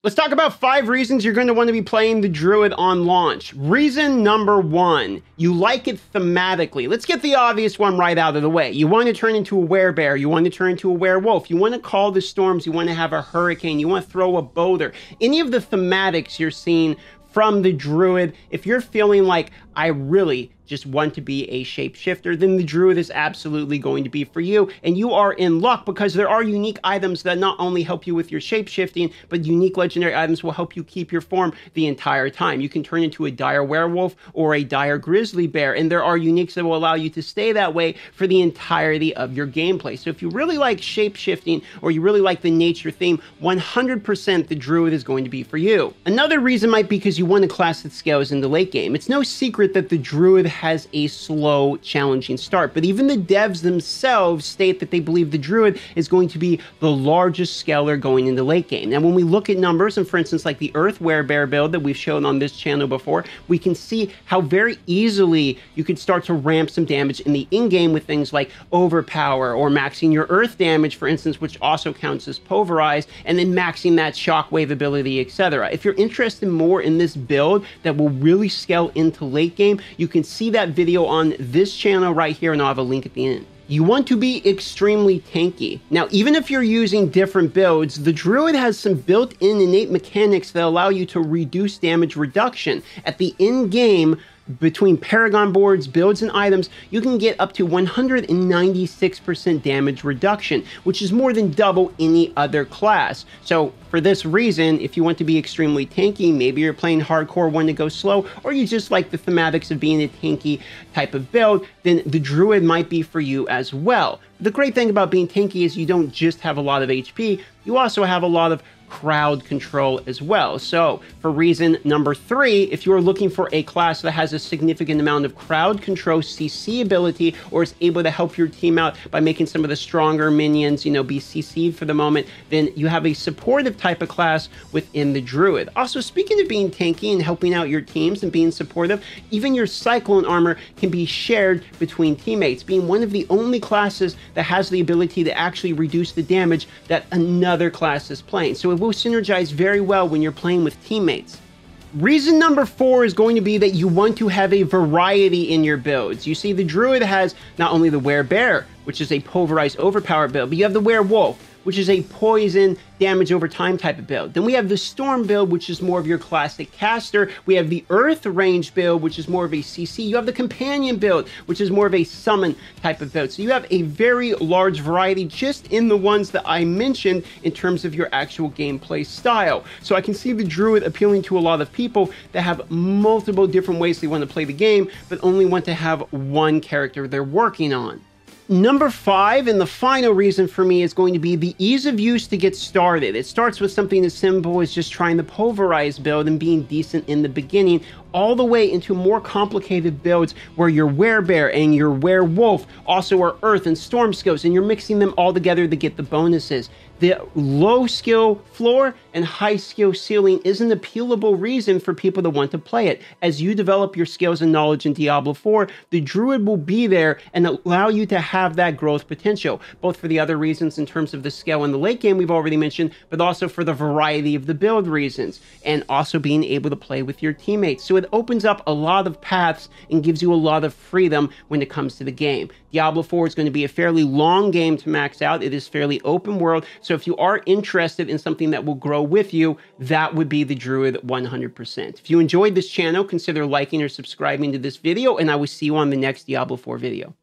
Let's talk about 5 reasons you're going to want to be playing the Druid on launch. Reason number 1, you like it thematically. Let's get the obvious one right out of the way. You want to turn into a werebear. You want to turn into a werewolf. You want to call the storms. You want to have a hurricane. You want to throw a boulder. Any of the thematics you're seeing from the Druid, if you're feeling like, I really just want to be a shapeshifter, then the Druid is absolutely going to be for you. And you are in luck because there are unique items that not only help you with your shapeshifting, but unique legendary items will help you keep your form the entire time. You can turn into a dire werewolf or a dire grizzly bear, and there are uniques that will allow you to stay that way for the entirety of your gameplay. So if you really like shapeshifting or you really like the nature theme, 100% the Druid is going to be for you. Another reason might be because you want a class that scales in the late game. It's no secret that the Druid has a slow, challenging start, but even the devs themselves state that they believe the Druid is going to be the largest scaler going into late game. Now, when we look at numbers, and for instance, like the Earth Werebear build that we've shown on this channel before, we can see how very easily you could start to ramp some damage in the in-game with things like Overpower or maxing your Earth damage, for instance, which also counts as Pulverize, and then maxing that Shockwave ability, etc. If you're interested more in this build that will really scale into late game, you can see that video on this channel right here, and I'll have a link at the end. You want to be extremely tanky. Now, even if you're using different builds, the Druid has some built-in innate mechanics that allow you to reduce damage reduction. At the end game, between Paragon boards, builds, and items, you can get up to 196% damage reduction, which is more than double any other class. So for this reason, if you want to be extremely tanky, maybe you're playing hardcore, want to go slow, or you just like the thematics of being a tanky type of build, then the Druid might be for you as well. The great thing about being tanky is you don't just have a lot of HP, you also have a lot of crowd control as well. So for reason number 3, if you're looking for a class that has a significant amount of crowd control CC ability, or is able to help your team out by making some of the stronger minions, be CC'd for the moment, then you have a supportive type of class within the Druid. Also, speaking of being tanky and helping out your teams and being supportive, even your Cyclone armor can be shared between teammates, being one of the only classes that has the ability to actually reduce the damage that another class is playing. So it will synergize very well when you're playing with teammates. Reason number 4 is going to be that you want to have a variety in your builds. You see, the Druid has not only the Werebear, which is a pulverized overpower build, but you have the Werewolf, which is a poison damage over time type of build. Then we have the Storm build, which is more of your classic caster. We have the Earth range build, which is more of a CC. You have the Companion build, which is more of a summon type of build. So you have a very large variety just in the ones that I mentioned in terms of your actual gameplay style. So I can see the Druid appealing to a lot of people that have multiple different ways they want to play the game, but only want to have one character they're working on. Number 5, and the final reason for me, is going to be the ease of use to get started. It starts with something as simple as just trying the pulverize build and being decent in the beginning, all the way into more complicated builds where your Werebear and your Werewolf also are Earth and Storm skills, and you're mixing them all together to get the bonuses. The low skill floor and high skill ceiling is an appealable reason for people to want to play it. As you develop your skills and knowledge in Diablo 4, the Druid will be there and allow you to have that growth potential, both for the other reasons in terms of the scale in the late game we've already mentioned, but also for the variety of the build reasons, and also being able to play with your teammates. So it opens up a lot of paths and gives you a lot of freedom when it comes to the game. Diablo 4 is going to be a fairly long game to max out. It is fairly open world. So if you are interested in something that will grow with you, that would be the Druid 100%. If you enjoyed this channel, consider liking or subscribing to this video, and I will see you on the next Diablo 4 video.